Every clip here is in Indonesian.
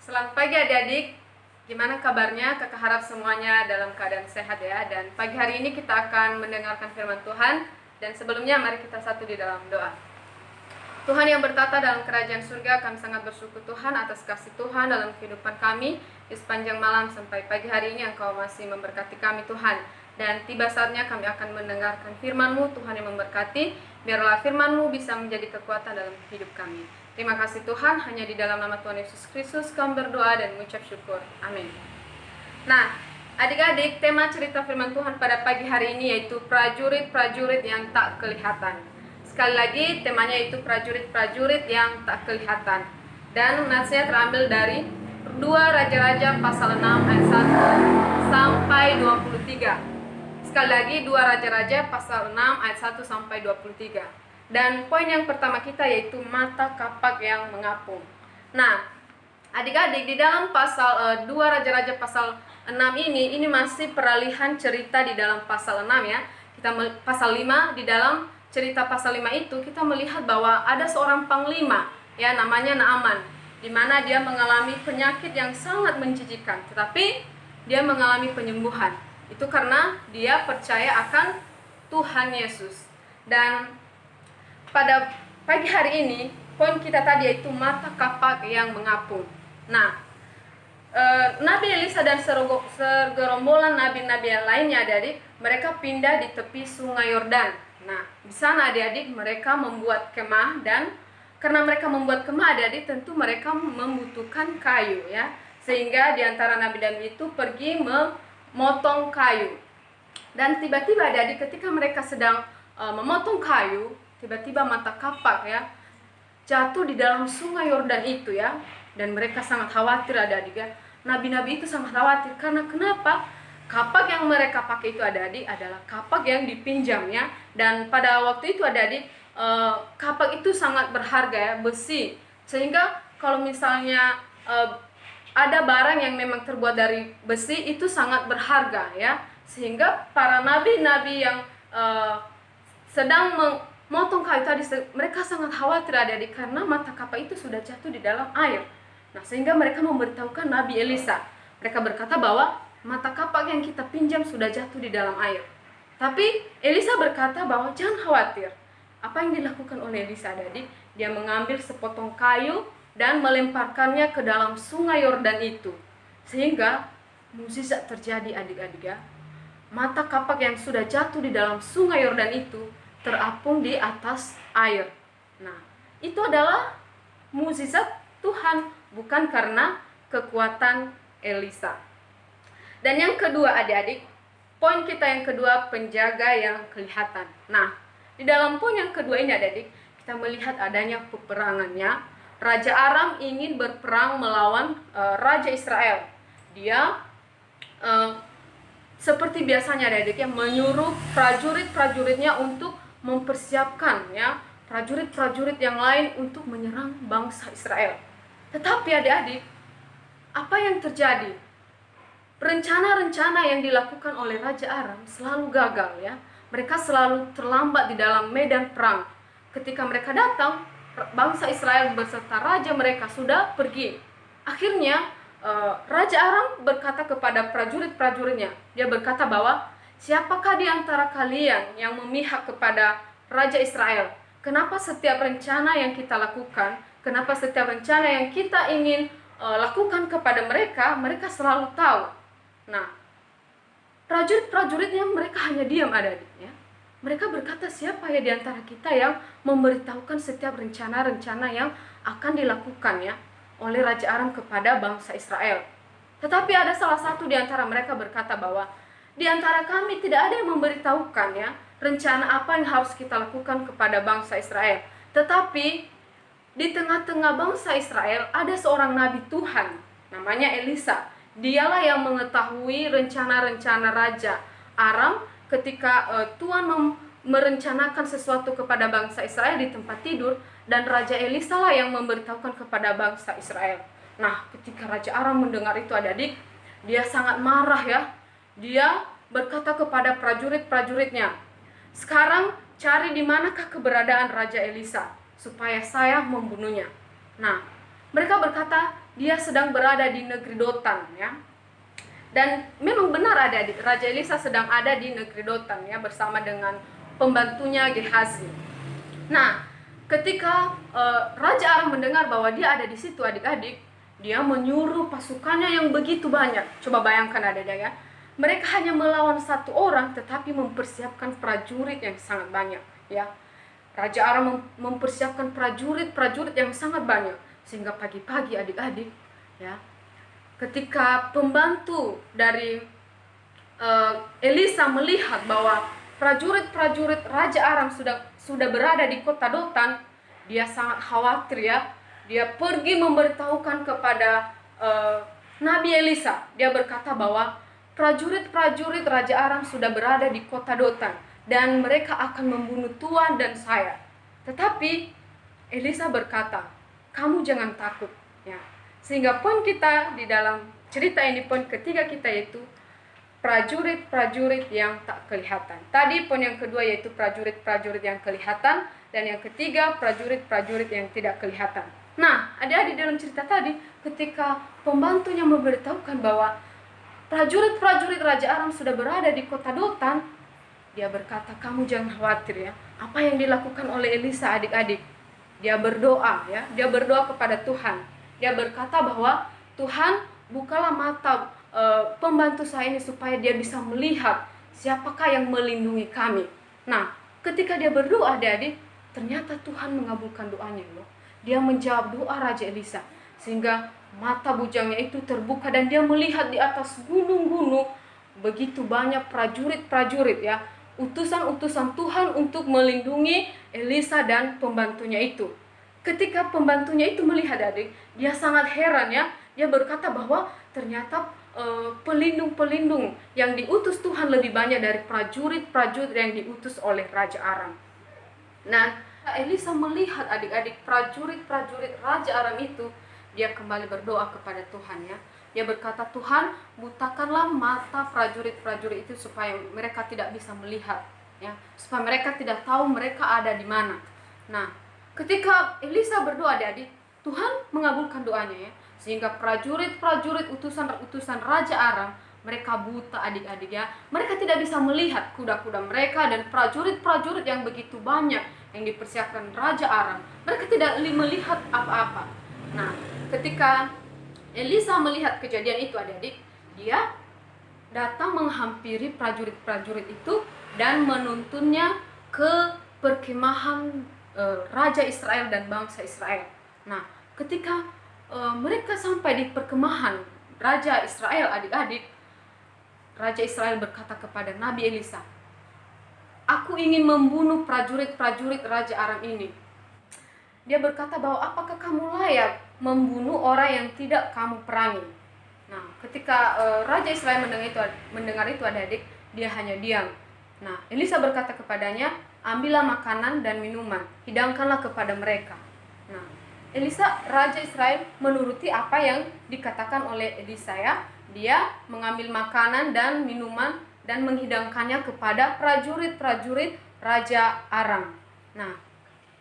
Selamat pagi adik-adik. Gimana kabarnya? Kakak harap semuanya dalam keadaan sehat ya. Dan pagi hari ini kita akan mendengarkan firman Tuhan. Dan sebelumnya mari kita satu di dalam doa. Tuhan yang bertata dalam kerajaan surga, kami sangat bersyukur Tuhan atas kasih Tuhan dalam kehidupan kami di sepanjang malam sampai pagi hari ini. Engkau masih memberkati kami Tuhan. Dan tiba saatnya kami akan mendengarkan firman-Mu, Tuhan yang memberkati. Biarlah firman-Mu bisa menjadi kekuatan dalam hidup kami. Terima kasih Tuhan, hanya di dalam nama Tuhan Yesus Kristus kami berdoa dan mengucap syukur. Amin. Nah, adik-adik, tema cerita firman Tuhan pada pagi hari ini yaitu prajurit-prajurit yang tak kelihatan. Sekali lagi, temanya itu prajurit-prajurit yang tak kelihatan. Dan natsnya terambil dari 2 Raja-Raja pasal 6 ayat 1 sampai 23. Sekali lagi, 2 Raja-Raja pasal 6 ayat 1 sampai 23. Dan poin yang pertama kita yaitu mata kapak yang mengapung. Nah, adik-adik, di dalam pasal 2 Raja-Raja pasal 6 ini masih peralihan cerita di dalam pasal 6 ya. Pasal 5, di dalam cerita pasal 5 itu kita melihat bahwa ada seorang panglima ya, namanya Naaman, di mana dia mengalami penyakit yang sangat menjijikan, tetapi dia mengalami penyembuhan. Itu karena dia percaya akan Tuhan Yesus. Dan pada pagi hari ini, poin kita tadi yaitu mata kapak yang mengapung. Nah, Nabi Elisa dan segerombolan nabi-nabi yang lainnya adik-adik, mereka pindah di tepi sungai Yordan. Nah, di sana adik-adik mereka membuat kemah, dan karena mereka membuat kemah adik-adik, tentu mereka membutuhkan kayu ya. Sehingga di antara nabi-nabi itu pergi memotong kayu. Dan tiba-tiba adik-adik ketika mereka sedang memotong kayu, tiba-tiba mata kapak ya jatuh di dalam sungai Yordan itu ya. Dan mereka sangat khawatir adik-adik ya. Nabi-nabi itu sangat khawatir karena kenapa? Kapak yang mereka pakai itu adik-adik adalah kapak yang dipinjam ya. Dan pada waktu itu adik-adik kapak itu sangat berharga ya, besi. Sehingga kalau misalnya ada barang yang memang terbuat dari besi itu sangat berharga ya. Sehingga para nabi-nabi yang sedang memotong kayu tadi, mereka sangat khawatir adik-adik karena mata kapak itu sudah jatuh di dalam air. Nah, sehingga mereka memberitahukan Nabi Elisa. Mereka berkata bahwa mata kapak yang kita pinjam sudah jatuh di dalam air. Tapi Elisa berkata bahwa jangan khawatir. Apa yang dilakukan oleh Elisa adik-adik? Dia mengambil sepotong kayu dan melemparkannya ke dalam sungai Yordan itu. Sehingga mukjizat terjadi adik-adik ya. Mata kapak yang sudah jatuh di dalam sungai Yordan itu terapung di atas air. Nah, itu adalah mukjizat Tuhan, bukan karena kekuatan Elisa. Dan yang kedua adik-adik, poin kita yang kedua, penjaga yang kelihatan. Nah, di dalam poin yang kedua ini adik-adik, kita melihat adanya peperangannya. Raja Aram ingin berperang melawan Raja Israel. Dia seperti biasanya adik-adik yang menyuruh prajurit-prajuritnya untuk mempersiapkan ya prajurit-prajurit yang lain untuk menyerang bangsa Israel. Tetapi adik-adik, apa yang terjadi? Rencana-rencana yang dilakukan oleh Raja Aram selalu gagal ya. Mereka selalu terlambat di dalam medan perang. Ketika mereka datang, bangsa Israel beserta raja mereka sudah pergi. Akhirnya Raja Aram berkata kepada prajurit-prajuritnya, dia berkata bahwa siapakah di antara kalian yang memihak kepada Raja Israel? Kenapa setiap rencana yang kita lakukan, kenapa setiap rencana yang kita ingin lakukan kepada mereka, mereka selalu tahu? Nah, prajurit-prajuritnya mereka hanya diam adik-adik ya. Mereka berkata, siapa ya di antara kita yang memberitahukan setiap rencana-rencana yang akan dilakukan ya oleh Raja Aram kepada bangsa Israel? Tetapi ada salah satu di antara mereka berkata bahwa di antara kami tidak ada yang memberitahukan ya rencana apa yang harus kita lakukan kepada bangsa Israel. Tetapi di tengah-tengah bangsa Israel ada seorang nabi Tuhan namanya Elisa. Dialah yang mengetahui rencana-rencana Raja Aram ketika Tuhan merencanakan sesuatu kepada bangsa Israel di tempat tidur, dan Raja Elisa lah yang memberitahukan kepada bangsa Israel. Nah, ketika Raja Aram mendengar itu adik-adik, dia sangat marah ya. Dia berkata kepada prajurit-prajuritnya, sekarang cari di manakah keberadaan Raja Elisa supaya saya membunuhnya. Nah, mereka berkata, dia sedang berada di negeri Dotan ya. Dan memang benar Raja Elisa sedang ada di negeri Dotan ya, bersama dengan pembantunya Gehazi. Nah, ketika Raja Aram mendengar bahwa dia ada di situ adik-adik, dia menyuruh pasukannya yang begitu banyak. Coba bayangkan adik-adik ya. Mereka hanya melawan satu orang, tetapi mempersiapkan prajurit yang sangat banyak ya. Raja Aram mempersiapkan prajurit yang sangat banyak, sehingga pagi-pagi adik-adik ya, ketika pembantu dari Elisa melihat bahwa prajurit Raja Aram sudah berada di kota Dotan, dia sangat khawatir ya. Dia pergi memberitahukan kepada Nabi Elisa. Dia berkata bahwa prajurit Raja Aram sudah berada di kota Dotan dan mereka akan membunuh tuan dan saya. Tetapi Elisa berkata, kamu jangan takut ya. Sehingga poin kita di dalam cerita ini, poin ketiga kita yaitu prajurit yang tak kelihatan. Tadi poin yang kedua yaitu prajurit yang kelihatan, dan yang ketiga prajurit yang tidak kelihatan. Nah, adik-adik dalam cerita tadi, ketika pembantunya memberitahukan bahwa prajurit Raja Aram sudah berada di kota Dotan, dia berkata, kamu jangan khawatir ya. Apa yang dilakukan oleh Elisa adik-adik? Dia berdoa ya, dia berdoa kepada Tuhan. Dia berkata bahwa Tuhan, bukalah mata pembantu saya ini supaya dia bisa melihat siapakah yang melindungi kami. Nah, ketika dia berdoa adik-adik, ternyata Tuhan mengabulkan doanya loh. Dia menjawab doa Raja Elisa, sehingga mata bujangnya itu terbuka dan dia melihat di atas gunung-gunung begitu banyak prajurit ya, utusan Tuhan untuk melindungi Elisa dan pembantunya itu. Ketika pembantunya itu melihat adik, dia sangat heran ya. Dia berkata bahwa ternyata pelindung yang diutus Tuhan lebih banyak dari prajurit yang diutus oleh Raja Aram. Nah, Elisa melihat adik-adik prajurit Raja Aram itu, dia kembali berdoa kepada Tuhan ya. Dia berkata, Tuhan, butakanlah mata prajurit itu supaya mereka tidak bisa melihat ya, supaya mereka tidak tahu mereka ada di mana. Nah, ketika Elisa berdoa adik-adik, Tuhan mengabulkan doanya ya, sehingga prajurit utusan Raja Aram, mereka buta adik-adik ya. Mereka tidak bisa melihat kuda-kuda mereka dan prajurit yang begitu banyak yang dipersiapkan Raja Aram. Mereka tidak melihat apa-apa. Nah, ketika Elisa melihat kejadian itu adik-adik, dia datang menghampiri prajurit itu dan menuntunnya ke perkemahan Raja Israel dan bangsa Israel. Nah, ketika mereka sampai di perkemahan Raja Israel adik-adik, Raja Israel berkata kepada Nabi Elisa, aku ingin membunuh prajurit Raja Aram ini. Dia berkata bahwa apakah kamu layak membunuh orang yang tidak kamu perangi? Nah, ketika Raja Israel mendengar itu adik-adik, dia hanya diam. Nah, Elisa berkata kepadanya, ambillah makanan dan minuman, hidangkanlah kepada mereka. Nah, Raja Israel menuruti apa yang dikatakan oleh Elisa ya. Dia mengambil makanan dan minuman dan menghidangkannya kepada prajurit Raja Aram. Nah,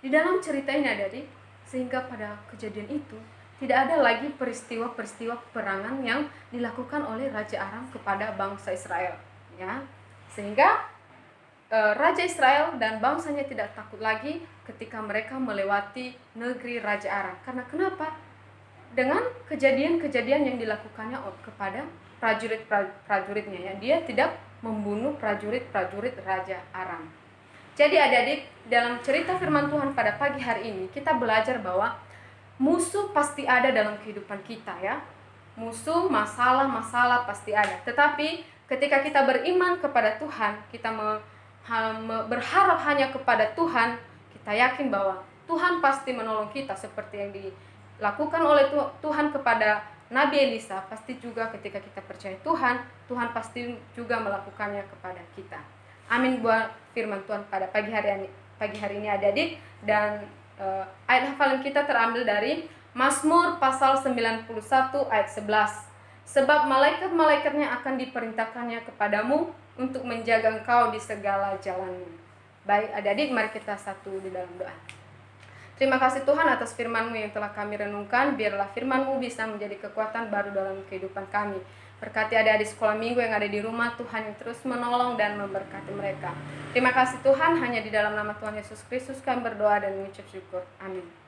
di dalam cerita ini adik-adik, sehingga pada kejadian itu tidak ada lagi peristiwa peperangan yang dilakukan oleh Raja Aram kepada bangsa Israel ya. Sehingga Raja Israel dan bangsanya tidak takut lagi ketika mereka melewati negeri Raja Aram. Karena kenapa? Dengan kejadian-kejadian yang dilakukannya kepada prajuritnya ya, dia tidak membunuh prajurit Raja Aram. Jadi adik-adik, dalam cerita firman Tuhan pada pagi hari ini kita belajar bahwa musuh pasti ada dalam kehidupan kita ya. Musuh, masalah pasti ada. Tetapi ketika kita beriman kepada Tuhan, kita berharap hanya kepada Tuhan, kita yakin bahwa Tuhan pasti menolong kita seperti yang dilakukan oleh Tuhan kepada Nabi Elisa. Pasti juga ketika kita percaya Tuhan pasti juga melakukannya kepada kita. Amin buat firman Tuhan pada pagi hari ini adik-adik. Dan ayat hafalan kita terambil dari Mazmur pasal 91 ayat 11. Sebab malaikat-malaikatnya akan diperintahkannya kepadamu untuk menjaga engkau di segala jalanmu. Baik adik-adik, mari kita satu di dalam doa. Terima kasih Tuhan atas firman-Mu yang telah kami renungkan. Biarlah firman-Mu bisa menjadi kekuatan baru dalam kehidupan kami. Berkati adik-adik sekolah minggu yang ada di rumah, Tuhan yang terus menolong dan memberkati mereka. Terima kasih Tuhan, hanya di dalam nama Tuhan Yesus Kristus kami berdoa dan mengucap syukur. Amin.